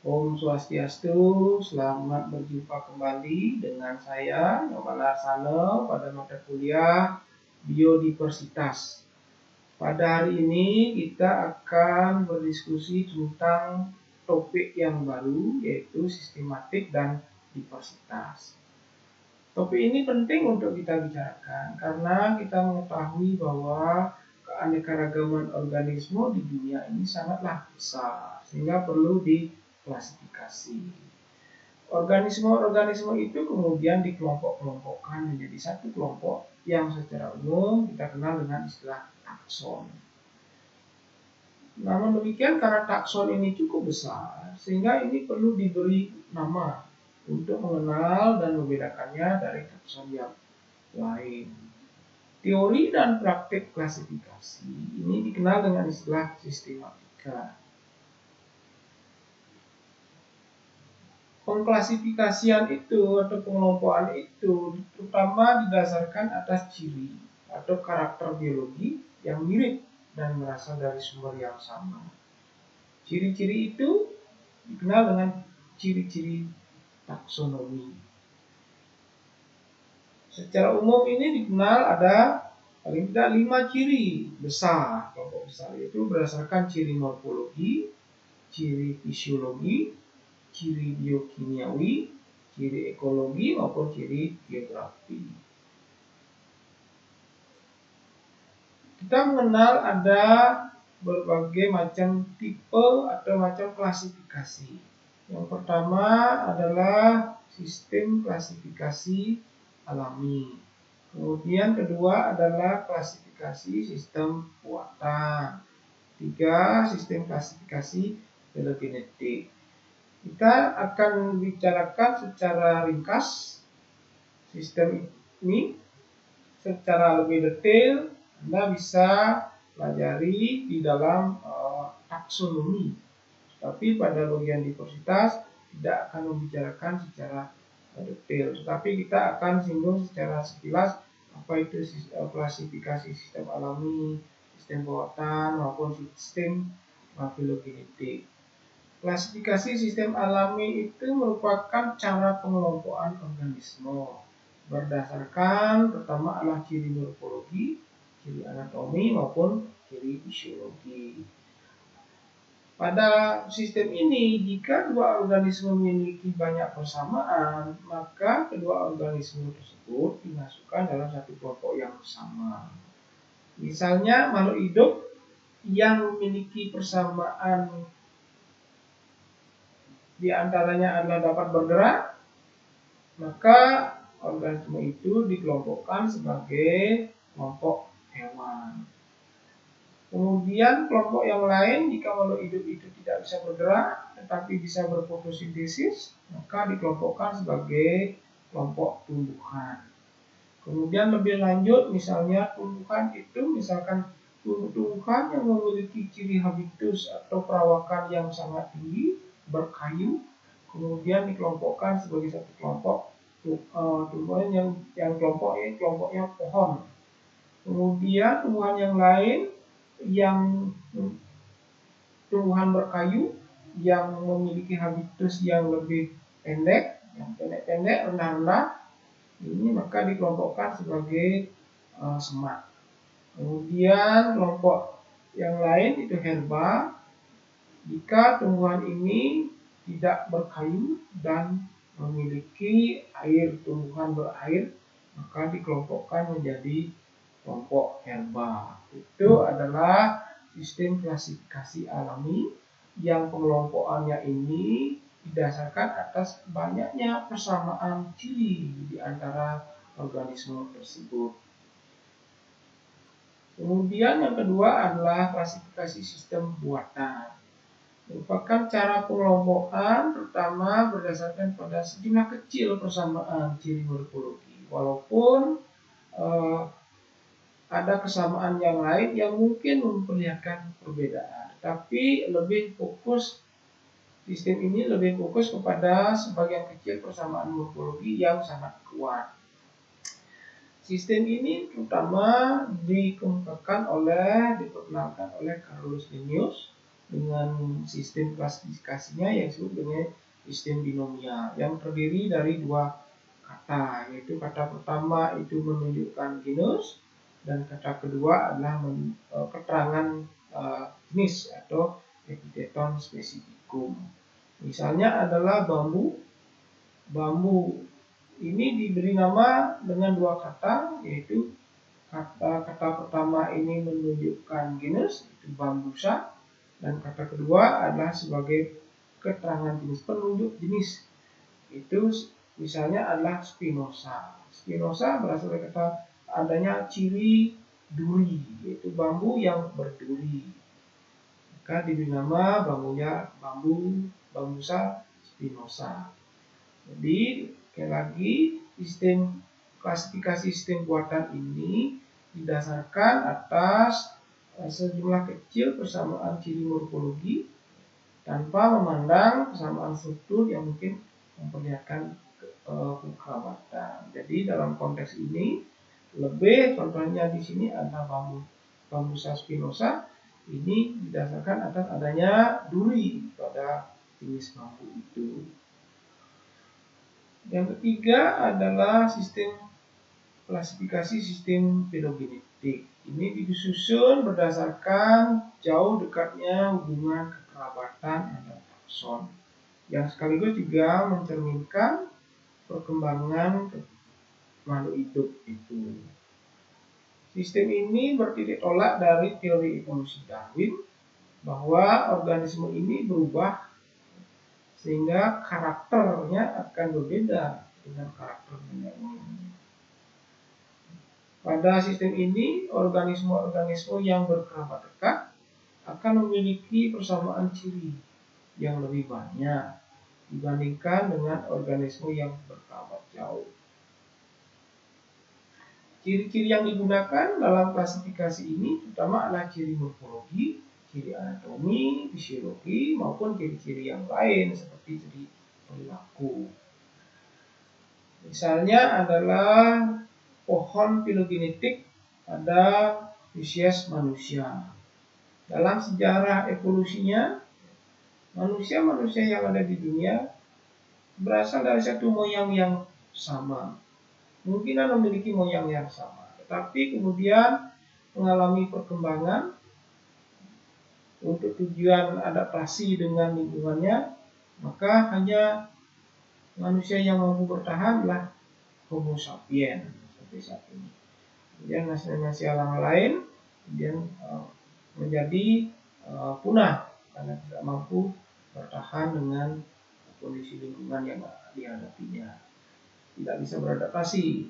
Om Swastiastu, selamat berjumpa kembali dengan saya, Nyoman Larsana, pada mata kuliah Biodiversitas. Pada hari ini kita akan berdiskusi tentang topik yang baru, yaitu sistematik dan diversitas. Topik ini penting untuk kita bicarakan karena kita mengetahui bahwa keanekaragaman organisme di dunia ini sangatlah besar, sehingga perlu diklasifikasi. Organisme-organisme itu kemudian dikelompok-kelompokkan menjadi satu kelompok yang secara umum kita kenal dengan istilah takson. Namun demikian, karena takson ini cukup besar, sehingga ini perlu diberi nama untuk mengenal dan membedakannya dari takson yang lain. Teori dan praktik klasifikasi ini dikenal dengan istilah sistematika. Pengklasifikasian itu atau pengelompokan itu terutama didasarkan atas ciri atau karakter biologi yang mirip dan berasal dari sumber yang sama. Ciri-ciri itu dikenal dengan ciri-ciri taksonomi. Secara umum ini dikenal ada paling tidak 5 ciri besar, kelompok besar, yaitu berdasarkan ciri morfologi, ciri fisiologi, ciri biokimiawi, ciri ekologi maupun ciri geografi. Kita mengenal ada berbagai macam tipe atau macam klasifikasi. Yang pertama adalah sistem klasifikasi alami. Kemudian kedua adalah klasifikasi sistem buatan. 3, sistem klasifikasi filogenetik. Kita akan bicarakan secara ringkas sistem ini. Secara lebih detail Anda bisa pelajari di dalam taksonomi. Tapi pada bagian diversitas tidak akan membicarakan secara detail, tetapi kita akan singgung secara sekilas apa itu klasifikasi sistem alami, sistem buatan maupun sistem filogenetik. Klasifikasi sistem alami itu merupakan cara pengelompokan organisme berdasarkan pertama adalah ciri morfologi, ciri anatomi maupun ciri fisiologi. Pada sistem ini, jika dua organisme memiliki banyak persamaan, maka kedua organisme tersebut dimasukkan dalam satu kelompok yang sama. Misalnya, makhluk hidup yang memiliki persamaan di antaranya adalah dapat bergerak, maka organisme itu dikelompokkan sebagai kelompok hewan. Kemudian kelompok yang lain, jika makhluk hidup itu tidak bisa bergerak tetapi bisa berfotosintesis, maka dikelompokkan sebagai kelompok tumbuhan. Kemudian lebih lanjut, misalnya tumbuhan itu, misalkan tumbuhan yang memiliki ciri habitus atau perawakan yang sangat tinggi, berkayu, kemudian dikelompokkan sebagai satu kelompok tumbuhan yang kelompoknya pohon. Kemudian tumbuhan yang lain yang tumbuhan berkayu yang memiliki habitus yang lebih pendek, yang pendek-pendek, rendah-rendah, ini maka dikelompokkan sebagai semak. Kemudian kelompok yang lain itu herba. Jika tumbuhan ini tidak berkayu dan memiliki air, tumbuhan berair, maka dikelompokkan menjadi kelompok herba. Itu adalah sistem klasifikasi alami yang pengelompokannya ini didasarkan atas banyaknya persamaan ciri di antara organisme tersebut. Kemudian yang kedua adalah klasifikasi sistem buatan. Merupakan cara pengelompokan pertama berdasarkan pada sejumlah kecil persamaan ciri morfologi. Walaupun ada kesamaan yang lain yang mungkin memperlihatkan perbedaan, tapi sistem ini lebih fokus kepada sebagian kecil persamaan morfologi yang sangat kuat. Sistem ini terutama diperkenalkan oleh Carolus Linnaeus dengan sistem klasifikasinya yang disebut dengan sistem binomial yang terdiri dari dua kata, yaitu kata pertama itu menunjukkan genus dan kata kedua adalah keterangan jenis atau epiteton spesifikum. Misalnya adalah bambu. Bambu ini diberi nama dengan dua kata, yaitu kata pertama ini menunjukkan genus, itu bambusa, dan kata kedua adalah sebagai keterangan jenis, penunjuk jenis, itu misalnya adalah spinosa. Spinosa berasal dari kata adanya ciri duri, yaitu bambu yang berduri, maka diberi nama bambusa spinosa. Jadi sekali lagi, sistem klasifikasi sistem buatan ini didasarkan atas sejumlah kecil persamaan ciri morfologi tanpa memandang persamaan struktur yang mungkin memperlihatkan kekerabatan. Jadi dalam konteks ini lebih contohnya di sini adalah bambusa spinosa ini didasarkan atas adanya duri pada jenis bambu itu. Yang ketiga adalah sistem klasifikasi sistem filogenetik. Ini disusun berdasarkan jauh dekatnya hubungan kekerabatan antar takson, yang sekaligus juga mencerminkan perkembangan makhluk hidup itu. Sistem ini bertitik tolak dari teori evolusi Darwin bahwa organisme ini berubah sehingga karakternya akan berbeda dengan karakter nenek moyangnya. Pada sistem ini, organisme-organisme yang berkerabat dekat akan memiliki persamaan ciri yang lebih banyak dibandingkan dengan organisme yang berkerabat jauh. Ciri-ciri yang digunakan dalam klasifikasi ini terutama adalah ciri morfologi, ciri anatomi, fisiologi, maupun ciri-ciri yang lain seperti ciri perilaku. Misalnya adalah pohon filogenetik pada spesies manusia. Dalam sejarah evolusinya, manusia yang ada di dunia berasal dari satu moyang yang sama. Kemungkinan memiliki moyang yang sama, tetapi kemudian mengalami perkembangan untuk tujuan adaptasi dengan lingkungannya, maka hanya manusia yang mampu bertahan adalah Homo sapiens seperti saat ini. Kemudian manusia alam lain kemudian menjadi punah karena tidak mampu bertahan dengan kondisi lingkungan yang dihadapinya, tidak bisa beradaptasi.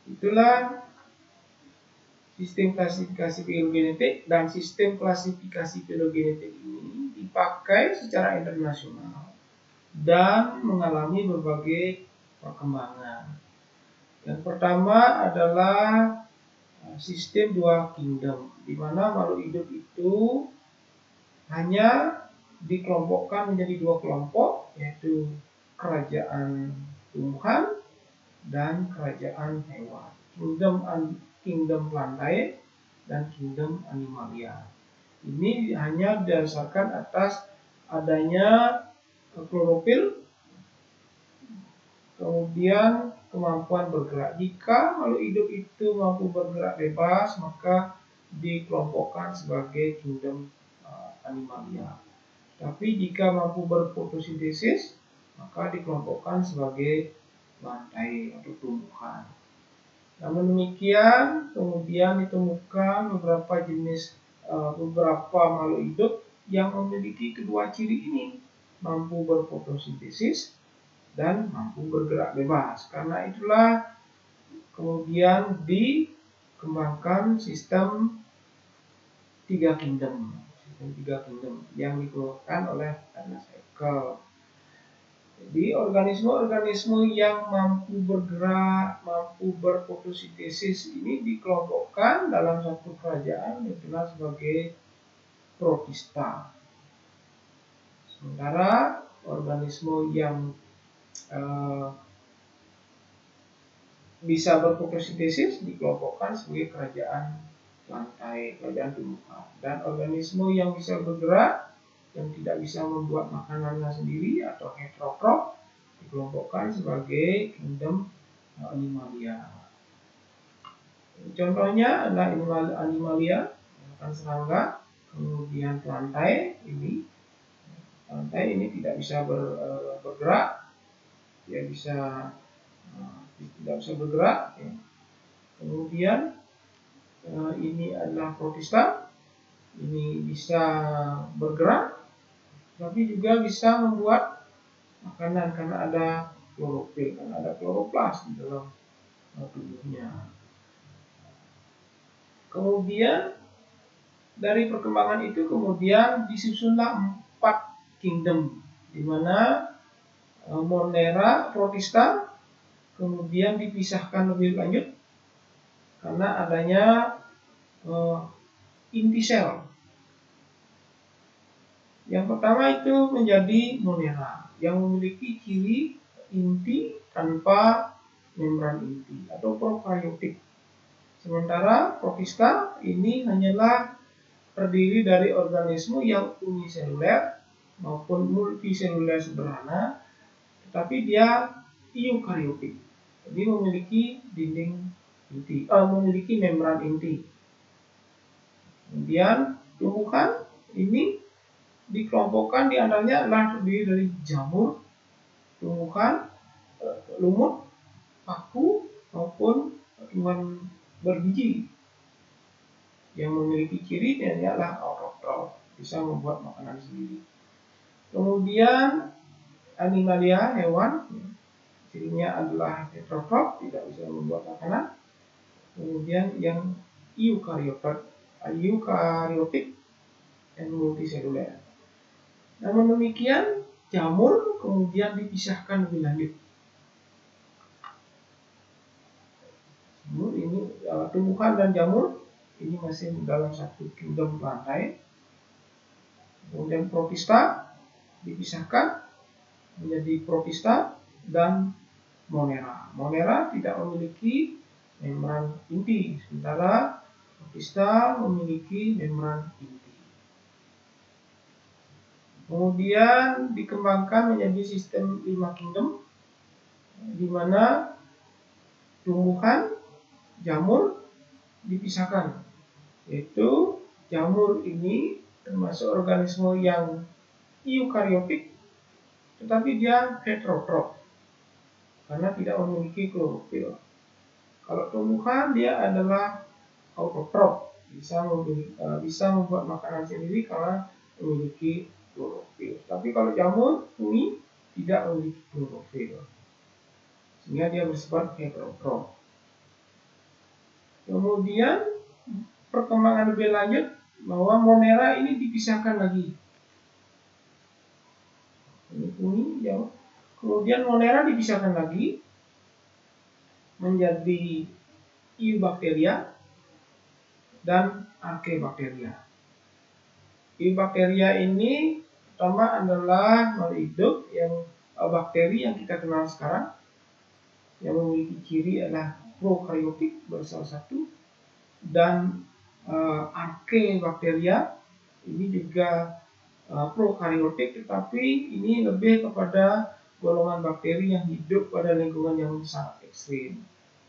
Itulah sistem klasifikasi filogenetik, dan sistem klasifikasi filogenetik ini dipakai secara internasional dan mengalami berbagai perkembangan. Yang pertama adalah sistem dua kingdom, di mana makhluk hidup itu hanya dikelompokkan menjadi dua kelompok, yaitu kerajaan tumbuhan dan kerajaan hewan, kingdom plantae dan kingdom animalia. Ini hanya didasarkan atas adanya klorofil, kemudian kemampuan bergerak. Jika makhluk hidup itu mampu bergerak bebas, maka dikelompokkan sebagai kingdom animalia. Tapi jika mampu berfotosintesis, maka dikelompokkan sebagai plantae atau tumbuhan. Namun demikian, kemudian ditemukan beberapa makhluk hidup yang memiliki kedua ciri ini, mampu berfotosintesis dan mampu bergerak bebas. Karena itulah kemudian dikembangkan sistem tiga kingdom yang dikeluarkan oleh Ernest Haeckel. Jadi organisme-organisme yang mampu bergerak, mampu berfotosintesis ini dikelompokkan dalam satu kerajaan yang dikenal sebagai protista. Sementara organisme yang bisa berfotosintesis dikelompokkan sebagai kerajaan lantai badan tumbuhan. Dan organisme yang bisa bergerak, yang tidak bisa membuat makanannya sendiri atau heterotrof, dikelompokkan sebagai kingdom Animalia. Contohnya adalah Animalia, makan serangga, kemudian lantai ini tidak bisa bergerak, dia tidak bisa bergerak. Ya. Kemudian ini adalah protista, ini bisa bergerak, tapi juga bisa membuat makanan karena ada klorofil, karena ada kloroplas di dalam tubuhnya. Kemudian dari perkembangan itu kemudian disusunlah 4 kingdom, di mana Monera, protista, kemudian dipisahkan lebih lanjut karena adanya inti sel. Yang pertama itu menjadi Monera yang memiliki ciri inti tanpa membran inti atau prokaryotik. Sementara protista ini hanyalah terdiri dari organisme yang uniseluler maupun multiseluler sederhana, tetapi dia eukaryotik. Jadi memiliki dinding inti, memiliki membran inti. Kemudian tumbuhan ini dikelompokkan di antaranya adalah terdiri dari jamur, tumbuhan, lumut, paku maupun tumbuhan berbiji yang memiliki ciri adalah autotrof, bisa membuat makanan sendiri. Kemudian Animalia, hewan, cirinya adalah heterotrof, tidak bisa membuat makanan. Kemudian yang eukaryotik dan multiseluler. Namun demikian, jamur kemudian dipisahkan lebih lanjut. Ini tumbuhan dan jamur ini masih dalam satu kingdom lantai. Kemudian protista dipisahkan menjadi protista dan Monera. Monera tidak memiliki membran inti, sementara protista memiliki membran inti. Kemudian dikembangkan menjadi sistem 5 kingdom, di mana tumbuhan, jamur dipisahkan, yaitu jamur ini termasuk organisme yang eukaryotik, tetapi dia heterotrof karena tidak memiliki klorofil. Kalau tumbuhan dia adalah autotrof, bisa membuat makanan sendiri karena memiliki klorofil. Tapi kalau jamur ini tidak memiliki klorofil, sehingga dia bersifat heterotrof. Kemudian perkembangan lebih lanjut bahwa Monera ini dipisahkan lagi. Ini ya. Kemudian Monera dipisahkan lagi menjadi Eubacteria dan Archaebacteria. Eubacteria ini pertama adalah makhluk hidup yang bakteri yang kita kenal sekarang, yang memiliki ciri adalah prokaryotik bersel satu, dan Archaebacteria ini juga prokaryotik, tetapi ini lebih kepada golongan bakteri yang hidup pada lingkungan yang sangat ekstrim,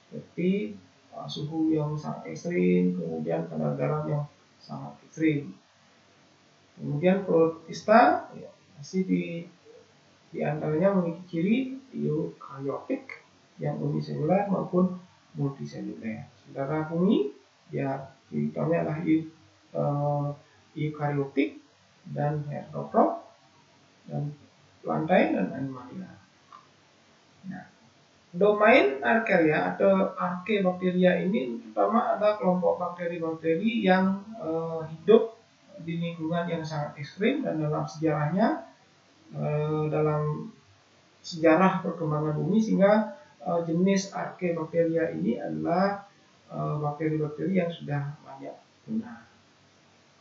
seperti suhu yang sangat ekstrim, kemudian kadar garam yang sangat ekstrim. Kemudian protista masih di antaranya memiliki ciri eukaryotik yang uniseluler maupun multiseluler. Sementara fungi ya ciri-cirinya adalah eukaryotik dan heterotrof dan lantai dan Animalia. Nah, domain Archaea atau Archaebacteria ini terutama ada kelompok bakteri-bakteri yang hidup di lingkungan yang sangat ekstrim, dan dalam sejarahnya, dalam sejarah perkembangan bumi, sehingga jenis Archaebacteria ini adalah bakteri-bakteri yang sudah banyak punah.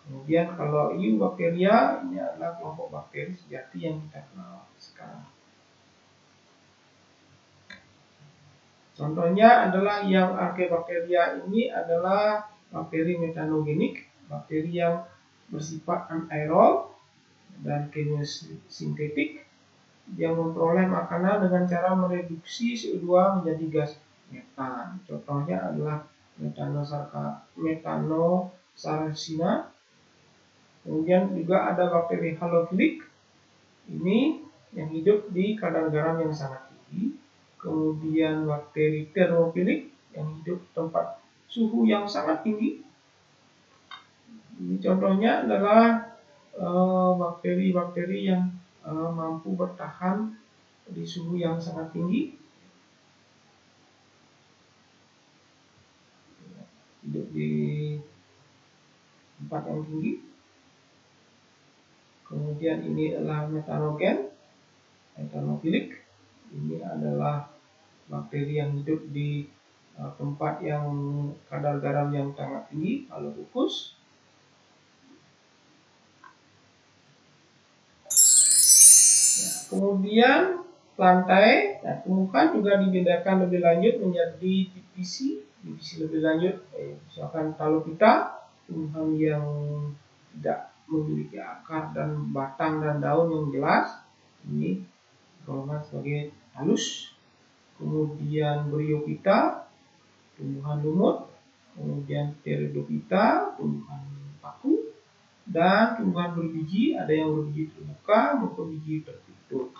Kemudian kalau Eubacteria ini adalah kelompok bakteri sejati yang kita kenal sekarang. Contohnya adalah yang Archaebacteria ini adalah bakteri metanogenik, bakteri yang bersifat anaerob dan kemosintetik yang memperoleh makanan dengan cara mereduksi CO2 menjadi gas metan. Contohnya adalah metanosarcina. Kemudian juga ada bakteri halofilik, ini yang hidup di kadar garam yang sangat tinggi. Kemudian bakteri termofilik yang hidup tempat suhu yang sangat tinggi. Ini contohnya adalah bakteri-bakteri yang mampu bertahan di suhu yang sangat tinggi, hidup di tempat yang tinggi. Kemudian ini adalah metanofilik. Ini adalah bakteri yang hidup di tempat yang kadar garam yang sangat tinggi, halofufus. Kemudian lantai, tumbuhan juga dibedakan lebih lanjut menjadi divisi lebih lanjut. Misalkan Talophyta, tumbuhan yang tidak memiliki akar dan batang dan daun yang jelas, ini golongan sebagai halus. Kemudian Bryophyta, tumbuhan lumut. Kemudian Pteridophyta, tumbuhan paku. Dan tumbuhan berbiji, ada yang berbiji terbuka maupun biji tertutup.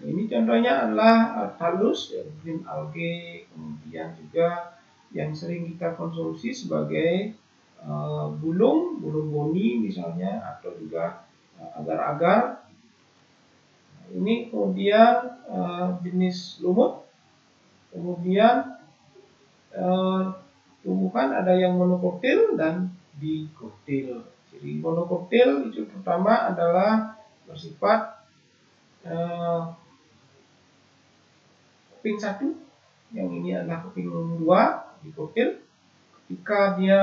Ini contohnya adalah talus, green algae, kemudian juga yang sering kita konsumsi sebagai bulung boni misalnya, atau juga agar-agar. Ini kemudian jenis lumut. Kemudian tumbuhan ada yang monokotil dan dikotil. Jadi monokotil itu pertama adalah bersifat keping satu, yang ini adalah keping 2, dikotil. Ketika dia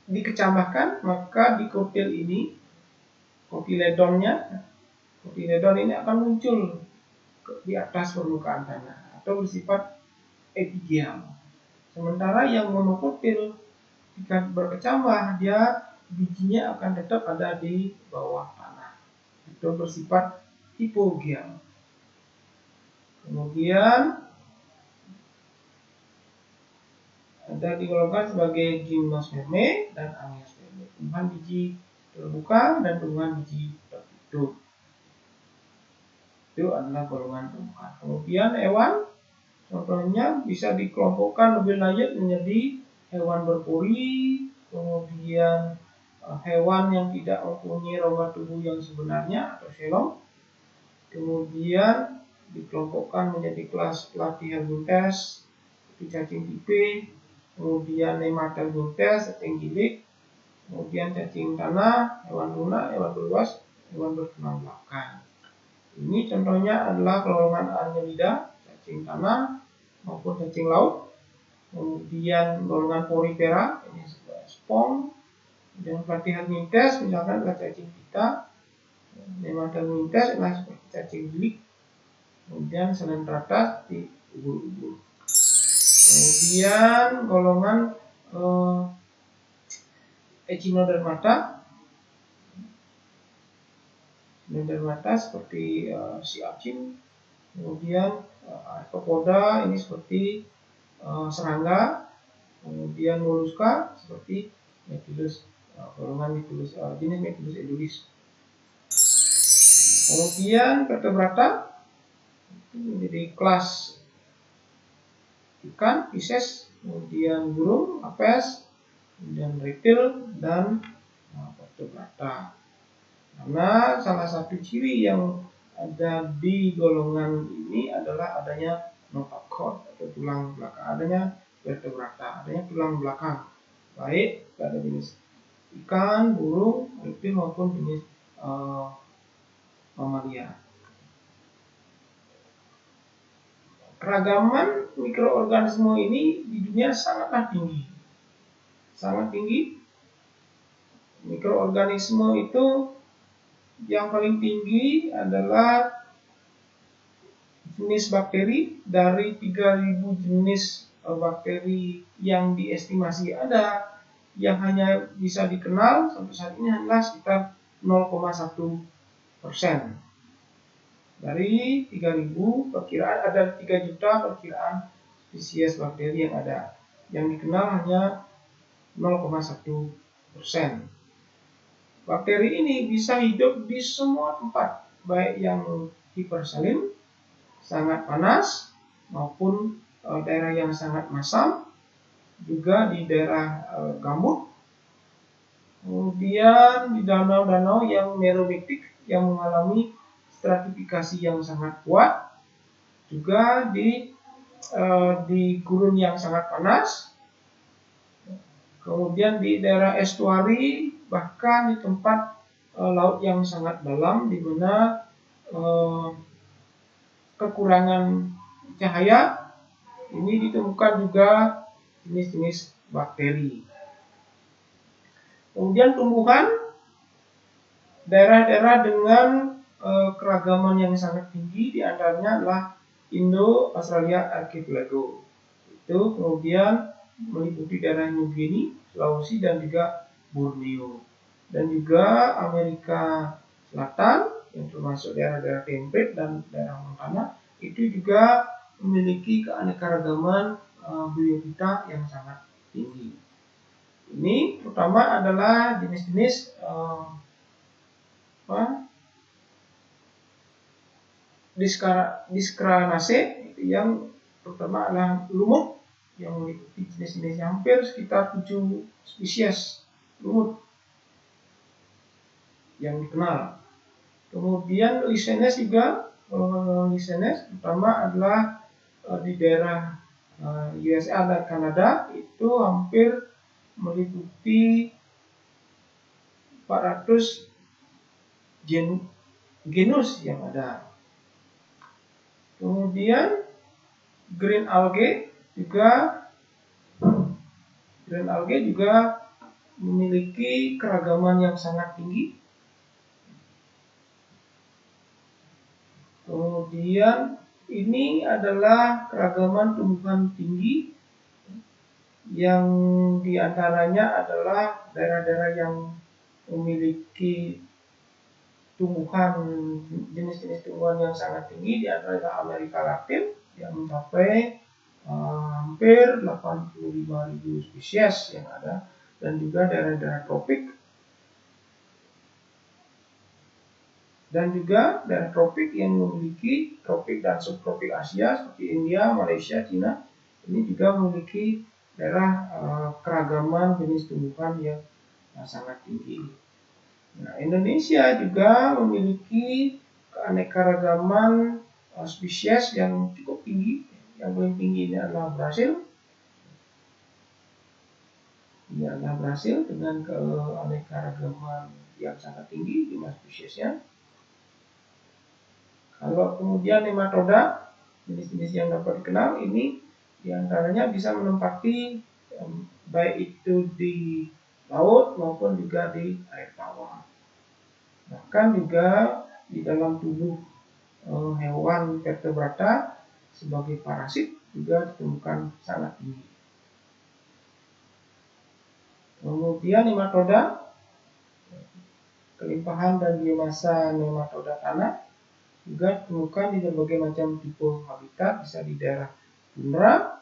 dikecambahkan, maka dikotil ini, kotiledon ini akan muncul di atas permukaan tanah atau bersifat epigel. Sementara yang monokotil, jika berkecambah, dia bijinya akan tetap ada di bawah tanah, itu bersifat hipogel. Kemudian ada digolongkan sebagai gymnosperme dan angiosperme, tumbuhan biji terbuka dan tumbuhan biji tertutup. Itu adalah golongan tumbuhan. Kemudian hewan, contohnya bisa dikelompokkan lebih lanjut menjadi hewan berpori, kemudian hewan yang tidak mempunyai rongga tubuh yang sebenarnya atau xilom. Kemudian dikelompokkan menjadi kelas Platyhelminthes, seperti cacing tipe. Kemudian Nemathelminthes, cacing gilik. Kemudian cacing tanah, hewan lunak, hewan berluas, hewan bertulang belakang. Ini contohnya adalah golongan Annelida, cacing tanah maupun cacing laut. Kemudian golongan Porifera, ini spong. Dan Platyhelminthes misalkan adalah cacing pita. Nemathelminthes adalah seperti cacing gilik. Kemudian Coelentratus di ubur-ubur. Kemudian golongan Echinodermata. Echinodermata seperti siacin. Kemudian Arthropoda ini seperti serangga. Kemudian Mollusca seperti Methylus, golongan Methylus, jenis Methylus edulis. Kemudian vertebrata itu menjadi kelas ikan, Pisces, kemudian burung, Apes, kemudian reptil dan vertebrata. Karena salah satu ciri yang ada di golongan ini adalah adanya notochord atau tulang belakang, adanya vertebrata, adanya tulang belakang, baik pada jenis ikan, burung, reptil maupun jenis mamalia. Keragaman mikroorganisme ini di dunia sangatlah tinggi. Sangat tinggi. Mikroorganisme itu yang paling tinggi adalah jenis bakteri, dari 3000 jenis bakteri yang diestimasi ada, yang hanya bisa dikenal sampai saat ini hanyalah sekitar 0,1%. Dari 3.000 perkiraan ada 3 juta perkiraan spesies bakteri yang ada. Yang dikenal hanya 0,1%. Bakteri ini bisa hidup di semua tempat, baik yang hipersalin, sangat panas, maupun daerah yang sangat masam, juga di daerah gambut, kemudian di danau-danau yang meromiktik yang mengalami stratifikasi yang sangat kuat, juga di gurun yang sangat panas, kemudian di daerah estuari, bahkan di tempat laut yang sangat dalam, di mana kekurangan cahaya ini ditemukan juga jenis-jenis bakteri. Kemudian tumbuhan, daerah-daerah dengan keragaman yang sangat tinggi, diantaranya adalah Indo-Australia Archipelago. Itu kemudian meliputi daerah New Guinea, Sulawesi, dan juga Borneo. Dan juga Amerika Selatan, yang termasuk daerah-daerah temperate dan daerah montana, itu juga memiliki keanekaragaman biota yang sangat tinggi. Ini terutama adalah jenis-jenis Discranaceae yang terutama adalah lumut yang meliputi jenis-jenis hampir sekitar 7 spesies lumut yang dikenal. Kemudian Lichenes juga, Lichenes terutama adalah di daerah USA dan Kanada, itu hampir meliputi 400 genus yang ada. Kemudian green algae juga memiliki keragaman yang sangat tinggi. Kemudian ini adalah keragaman tumbuhan tinggi yang diantaranya adalah daerah-daerah yang memiliki tumbuhan, jenis-jenis tumbuhan yang sangat tinggi, di antaranya Amerika Latin yang mencapai hampir 85.000 spesies yang ada, dan juga daerah-daerah tropik, dan juga daerah tropik yang memiliki tropik dan subtropik Asia seperti India, Malaysia, Cina. Ini juga memiliki daerah keragaman jenis tumbuhan yang sangat tinggi. Nah, Indonesia juga memiliki keanekaragaman spesies yang cukup tinggi. Yang paling tinggi ini adalah Brasil. Ini adalah Brasil dengan keanekaragaman yang sangat tinggi, jumlah spesiesnya. Kalau kemudian nematoda, jenis-jenis yang dapat dikenal ini diantaranya bisa menempati baik itu di laut maupun juga di air tawar. Bahkan juga di dalam tubuh hewan vertebrata sebagai parasit juga ditemukan sangat tinggi. Kemudian nematoda, kelimpahan dan biomasa nematoda tanah juga ditemukan di berbagai macam tipe habitat, bisa di daerah tundra,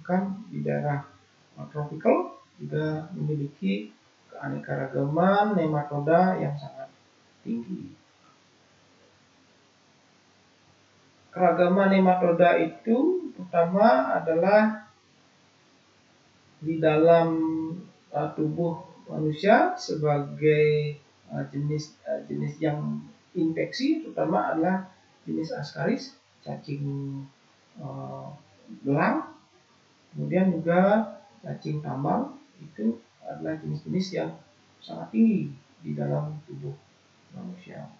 bahkan di daerah tropical, juga memiliki keanekaragaman nematoda yang sangat tinggi. Keragaman nematoda itu pertama adalah di dalam tubuh manusia sebagai jenis yang infeksi, terutama adalah jenis Ascaris, cacing belang, kemudian juga cacing tambang, itu adalah jenis-jenis yang sangat tinggi di dalam tubuh manusia.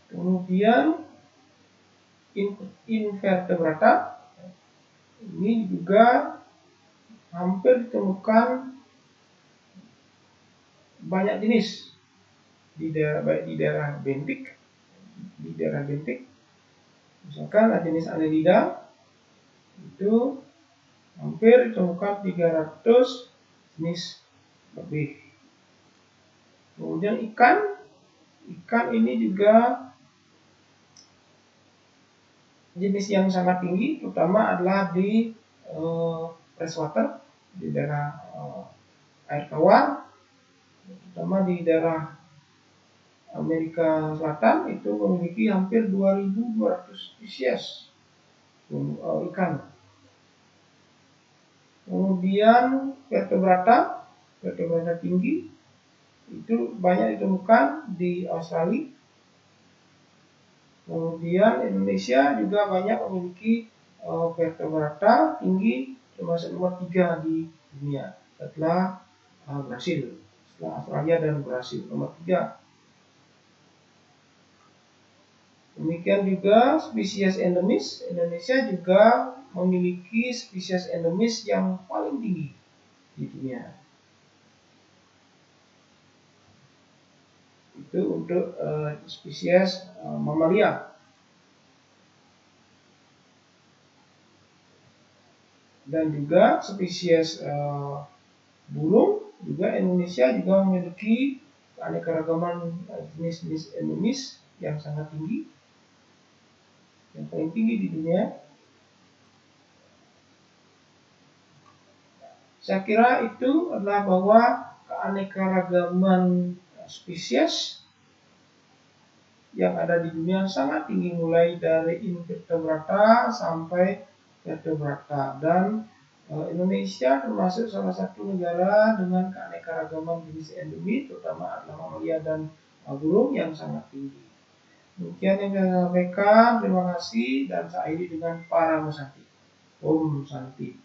Kemudian invertebrata ini juga hampir ditemukan banyak jenis di daerah, baik di daerah bentik, misalkan jenis Annelida, Itu hampir ditemukan 300 jenis lebih. Kemudian ikan ini juga jenis yang sangat tinggi, terutama adalah di freshwater, di daerah air tawar, terutama di daerah Amerika Selatan itu memiliki hampir 2.200 spesies ikan. Kemudian vertebrata tinggi itu banyak ditemukan di Australia. Kemudian Indonesia juga banyak memiliki vertebrata tinggi, termasuk nomor 3 di dunia setelah Brasil, setelah Australia dan Brasil nomor 3. Demikian juga spesies endemis, Indonesia juga memiliki spesies endemis yang paling tinggi di dunia. Itu untuk spesies mamalia. Dan juga spesies burung, juga Indonesia juga memiliki keanekaragaman jenis-jenis endemis yang sangat tinggi, yang paling tinggi di dunia. Saya kira itu adalah bahwa keanekaragaman spesies yang ada di dunia sangat tinggi, mulai dari invertebrata sampai vertebrata, dan Indonesia termasuk salah satu negara dengan keanekaragaman jenis endemik, terutama adalah mamalia dan burung yang sangat tinggi. Demikian yang saya sampaikan, terima kasih, dan saya akhiri dengan para Santi. Om Santi.